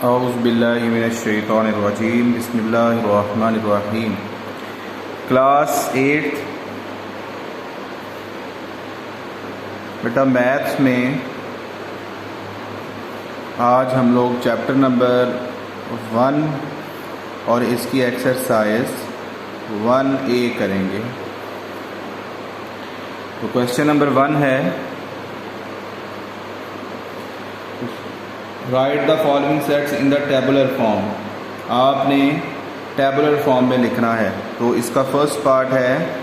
औज़ुबिल्लाहिमिनश्शैतानिर्रजीम बिस्मिल्लाहिर्रहमानिर्रहीम। क्लास 8 बेटा मैथ्स में आज हम लोग चैप्टर नंबर 1 और इसकी एक्सरसाइज 1A करेंगे। तो क्वेश्चन नंबर 1 है, write the following sets in the tabular form. आपने टेबुलर फॉर्म में लिखना है। तो इसका फर्स्ट पार्ट है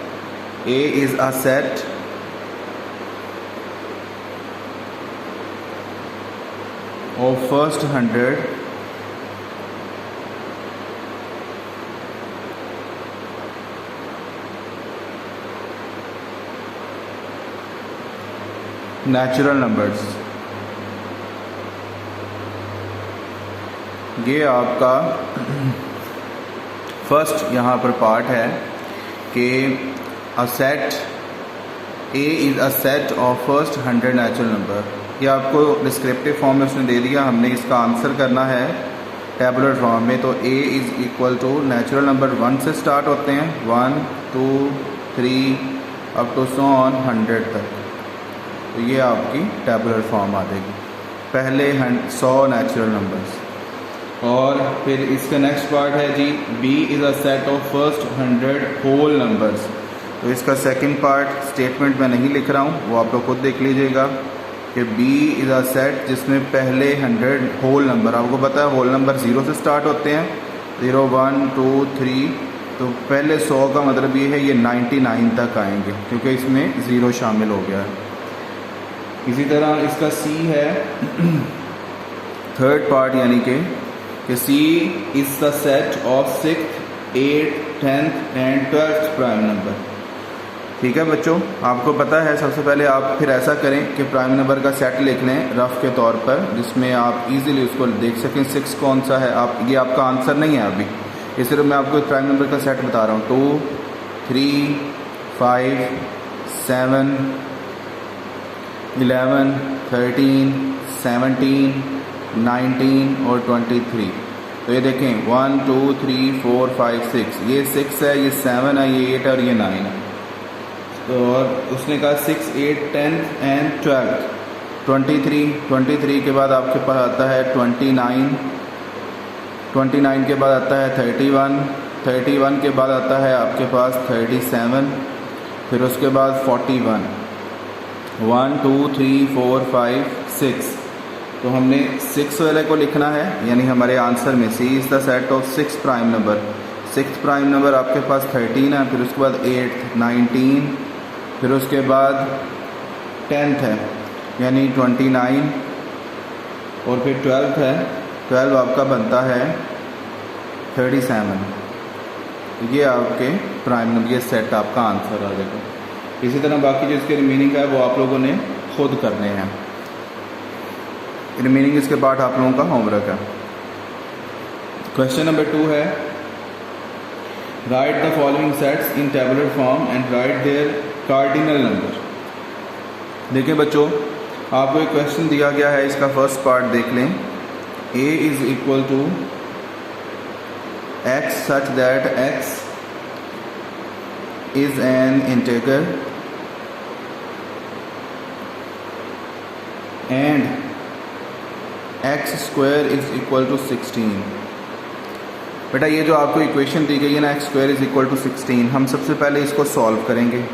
A is a set of first 100 natural numbers. ये आपका फर्स्ट यहाँ पर पार्ट है कि a set A is a set of first 100 natural number. ये आपको डिस्क्रिप्टिव फॉर्म में उसने दे दिया, हमने इसका आंसर करना है टेबुलर फॉर्म में। तो A is equal to natural number 1 से स्टार्ट होते हैं, 1 2 3 अप टू सो ऑन 100 तक। तो ये आपकी टेबुलर फॉर्म आ जाएगी, पहले 100 नेचुरल नंबर्स। और फिर इसका नेक्स्ट पार्ट है जी, B is a set of first 100 whole numbers. तो इसका सेकंड पार्ट स्टेटमेंट मैं नहीं लिख रहा हूँ, वो आप लोग खुद देख लीजिएगा कि बी इज़ अ सेट जिसमें पहले 100 होल नंबर, आपको पता है होल नंबर 0 से स्टार्ट होते हैं, 0 1 2 3। तो पहले 100 का मतलब ये है ये 99 तक आएंगे क्योंकि इसमें 0 शामिल हो गया है। इसी तरह इसका सी है थर्ड पार्ट, यानी कि C is the set of 6th 8th 10th and 12th prime number. ठीक है बच्चों, आपको पता है सबसे पहले आप फिर ऐसा करें कि प्राइम नंबर का सेट लिख लें रफ के तौर पर, जिसमें आप इजीली उसको देख सकें 6 कौन सा है। आप ये आपका आंसर नहीं है अभी, ये सिर्फ मैं आपको प्राइम नंबर का सेट बता रहा हूँ। 2 3 5 7 11 13 17 19 और 23। तो ये देखें 1 2 3 4 5 6, ये 6 है, ये 7 है, ये 8 और ये 9 है। तो और उसने कहा 6 8 10 एंड 12 23 के बाद आपके पास आता है 29 के बाद आता है 31 के बाद आता है आपके पास 37, फिर उसके बाद 41। 1 2 3 4 5 6। तो हमने 6 वाले को लिखना है, यानी हमारे आंसर में C is the set of 6 prime number. 6th prime number आपके पास 13 है, फिर उसके बाद 8 19, फिर उसके बाद 10th है यानी 29, और फिर 12th है, 12 आपका बनता है 37। ये आपके प्राइम नंबर, ये सेट आपका आंसर आ जाएगा। इसी तरह बाकी जो इसके रिमेनिंग है वो आप लोगों ने खुद करने हैं। रिमेनिंग इसके पार्ट आप लोगों का होमवर्क है। क्वेश्चन नंबर 2 है, write the following sets in tabular form and write their cardinal number. देखिए बच्चों, आपको एक क्वेश्चन दिया गया है, इसका फर्स्ट पार्ट देख लें। A is equal to X such that X is an integer and X square is equal to 16। बेटा ये जो आपको इक्वेशन दी गई है ना, X square is equal to 16, हम सबसे पहले इसको सॉल्व करेंगे।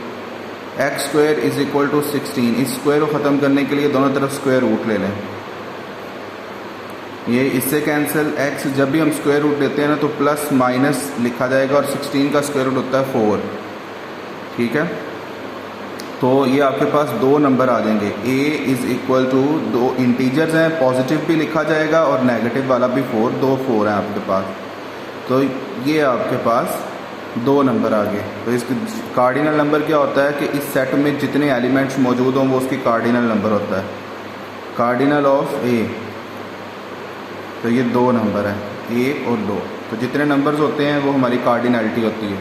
X square is equal to 16, इस स्क्वायर को ख़त्म करने के लिए दोनों तरफ स्क्वायर रूट ले लें। ये इससे कैंसिल, एक्स जब भी हम स्क्वायर रूट लेते हैं ना तो प्लस माइनस लिखा जाएगा, और 16 का स्क्वायर रूट होता है 4। ठीक है, तो ये आपके पास 2 नंबर आ जाएंगे। a is equal to 2 integers हैं, पॉजिटिव भी लिखा जाएगा और नेगेटिव वाला भी 4, 2 4 हैं आपके पास। तो ये आपके पास 2 नंबर आ गए। तो इसके कार्डिनल नंबर क्या होता है कि इस सेट में जितने एलिमेंट्स मौजूद हों वो उसकी कार्डिनल नंबर होता है, कार्डिनल ऑफ a। तो ये 2 नंबर है, 1 और 2। तो जितने नंबर्स होते हैं वो हमारी कार्डिनलिटी होती है।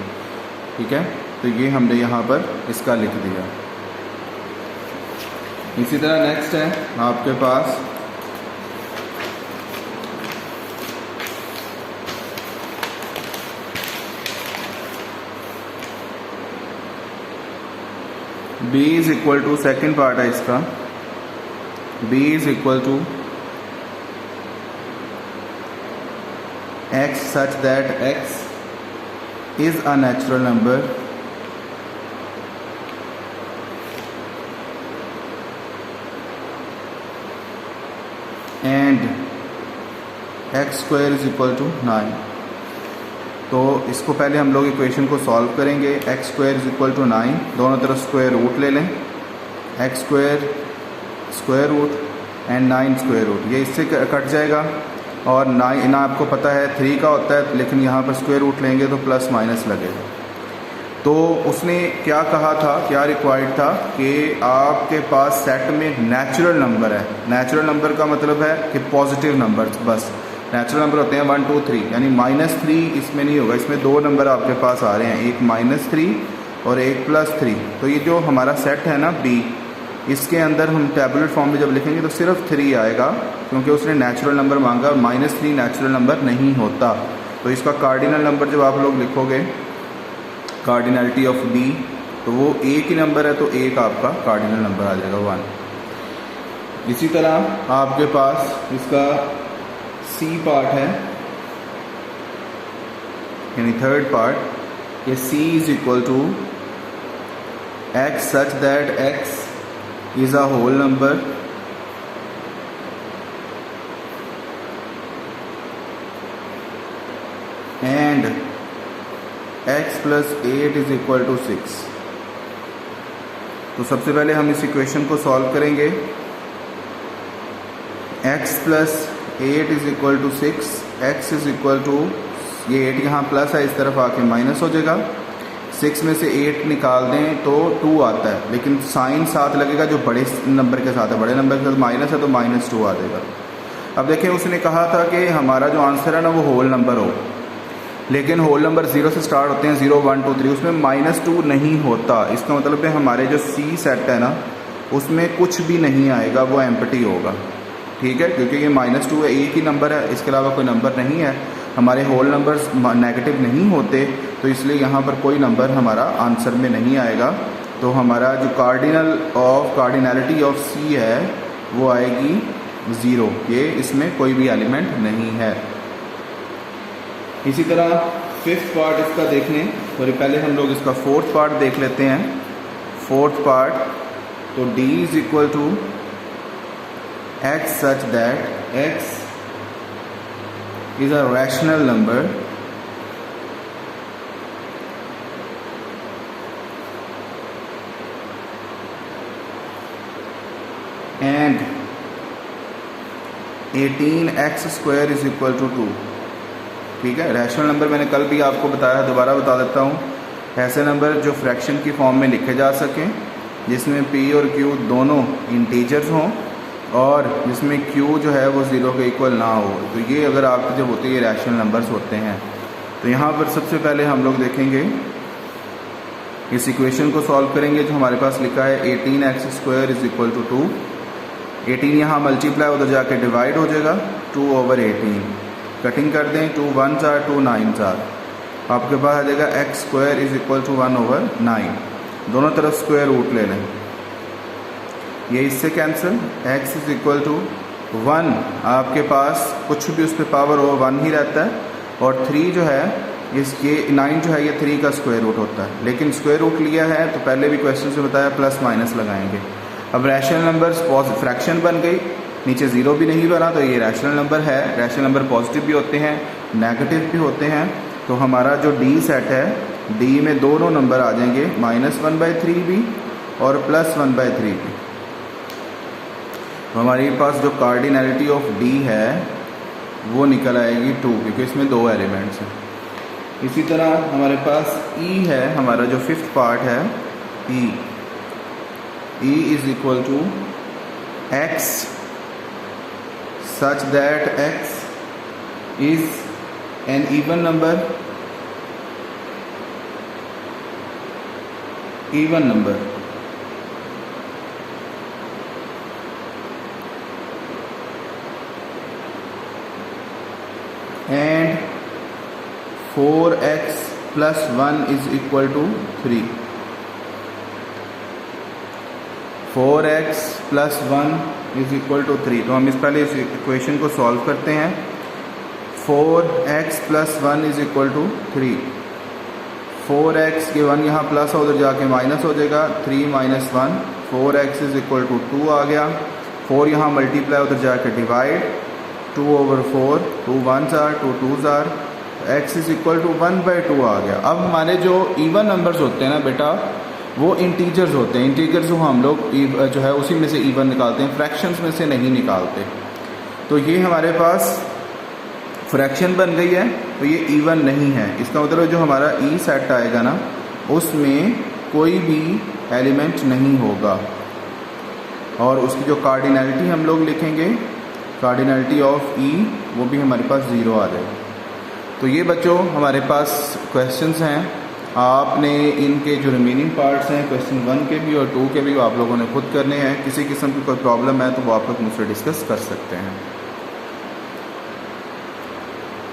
ठीक है, तो ये हमने यहाँ पर इसका लिख दिया। इसी तरह नेक्स्ट है आपके पास b is equal to, second part है इसका, b is equal to x such that x is a natural number and x square is equal to 9। तो इसको पहले हम लोग इक्वेशन को सॉल्व करेंगे। x square is equal to 9, दोनों तरफ स्क्वायर रूट ले लें, x square square root and 9 square root, ये इससे कट जाएगा। और 9 आपको पता है 3 का होता है, लेकिन यहाँ पर स्क्वायर रूट लेंगे तो प्लस माइनस लगेगा। तो उसने क्या कहा था, क्या रिक्वायर्ड था कि आपके पास सेट में नेचुरल नंबर है। नेचुरल नंबर का मतलब है कि पॉजिटिव नंबर, बस नेचुरल नंबर होते हैं 1 2 3, यानी -3 इसमें नहीं होगा। इसमें 2 नंबर आपके पास आ रहे हैं, एक -3 और एक +3। तो ये जो हमारा सेट है ना B, इसके अंदर हम टैबुलर फॉर्म में जब लिखेंगे तो सिर्फ 3 आएगा, क्योंकि उसने नेचुरल नंबर मांगा और -3 नेचुरल नंबर नहीं होता। तो इसका कार्डिनल नंबर जब आप लोग लिखोगे, कार्डिनलिटी ऑफ B, तो वो एक ही नंबर है, तो एक आपका कार्डिनल नंबर आ जाएगा 1। इसी तरह आपके पास इसका C पार्ट है, यानी थर्ड पार्ट, ये C is equal to x such that x is a whole number and x plus 8 is equal to 6। तो सबसे पहले हम इस इक्वेशन को सॉल्व करेंगे। x plus 8 is equal to 6, x is equal to, ये 8 यहाँ प्लस है, इस तरफ आके माइनस हो जाएगा। 6 में से 8 निकाल दें तो 2 आता है, लेकिन साइन साथ लगेगा जो बड़े नंबर के साथ है, बड़े नंबर के साथ माइनस है तो -2 आ जाएगा। अब देखें, उसने कहा था कि हमारा जो आंसर है ना वो होल नंबर हो, लेकिन होल नंबर 0 से स्टार्ट होते हैं, 0 1 2 3, उसमें -2 नहीं होता। इसका मतलब है हमारे जो C सेट है ना उसमें कुछ भी नहीं आएगा, वो एम्प्टी होगा, ठीक है, क्योंकि ये -2 है, एक ही नंबर है, इसके अलावा कोई नंबर नहीं है। हमारे होल नंबर्स नेगेटिव नहीं होते, तो इसलिए यहाँ पर कोई नंबर हमारा आंसर में नहीं आएगा। तो हमारा जो कार्डिनलिटी ऑफ C है वो आएगी 0, ये इसमें कोई भी एलिमेंट नहीं है। इसी तरह फिफ्थ पार्ट इसका देखने, तो पहले हम लोग इसका फोर्थ पार्ट देख लेते हैं। फोर्थ पार्ट, तो D is equal to x such that x is a rational number and 18x square is equal to 2। ठीक है, रैशनल नंबर मैंने कल भी आपको बताया, दोबारा बता देता हूँ। ऐसे नंबर जो फ्रैक्शन की फॉर्म में लिखे जा सकें, जिसमें p और q दोनों इंटीजर्स हों और जिसमें q जो है वो 0 के इक्वल ना हो, तो ये अगर आपके जब होते हैं ये रैशनल नंबर्स होते हैं। तो यहाँ पर सबसे पहले हम लोग देखेंगे, इस इक्वेशन को सॉल्व करेंगे जो हमारे पास लिखा है 18x square is equal to 2। 18 यहाँ मल्टीप्लाई उधर जाके डिवाइड हो जाएगा, 2/18 कटिंग कर दें, 2 1s are 2 9s are, आपके पास आ जाएगा x square is equal to 1/9। दोनों तरफ स्क्वायर रूट ले लें, ये इससे cancel, x is equal to 1, आपके पास कुछ भी उस पर पावर हो 1 ही रहता है, और 3 जो है ये 9 जो है ये 3 का स्क्वायर रूट होता है। लेकिन स्क्वायर रूट लिया है तो पहले भी क्वेश्चन से बताया प्लस माइनस लगाएंगे। अब रैशनल नंबर्स फ्रैक्शन बन गई, नीचे 0 भी नहीं बना, तो ये रैशनल नंबर है। रैशनल नंबर पॉजिटिव भी होते हैं, नेगेटिव भी होते हैं। तो हमारा जो D सेट है, D में दोनों नंबर आ जाएंगे, -1/3 भी और +1/3 भी। तो हमारे पास जो कार्डिनलिटी ऑफ D है वो निकल आएगी 2, क्योंकि इसमें 2 एलिमेंट्स हैं। इसी तरह हमारे पास E है, हमारा जो फिफ्थ पार्ट है E is equal to x such that x is an even number, and 4x plus 1 is equal to 3। 4x plus 1 is equal to 3। तो हम इस पहले इस इक्वेशन को सॉल्व करते हैं। 4x plus 1 is equal to 3। 4x के 1 यहाँ प्लस है, उधर जाके माइनस हो जाएगा, 3 minus 1, 4x is equal to 2 आ गया। 4 यहाँ मल्टीप्लाई, उधर जाके divide, 2/4, 2 1s are, 2 2s are, x is equal to 1/2 आ गया। अब हमारे जो इवन नंबर्स होते हैं ना बेटा, वो इंटीजर्स होते हैं। इंटीजर्स जो हम लोग जो है उसी में से इवन निकालते हैं, फ्रैक्शंस में से नहीं निकालते। तो ये हमारे पास फ्रैक्शन बन गई है, तो ये इवन नहीं है। इसका मतलब जो हमारा ई सेट आएगा ना, उसमें कोई भी एलिमेंट नहीं होगा, और उसकी जो कार्डिनैलिटी हम लोग लिखेंगे, कार्डिनैलिटी ऑफ ई, वो भी हमारे पास 0 आ जाएगा। तो ये बच्चों हमारे पास क्वेश्चंस हैं। आपने इनके जो रिमेनिंग पार्ट्स हैं क्वेश्चन 1 के भी और 2 के भी, आप लोगों ने खुद करने हैं। किसी किस्म की कोई प्रॉब्लम है तो वो आप लोग मुझसे डिस्कस कर सकते हैं।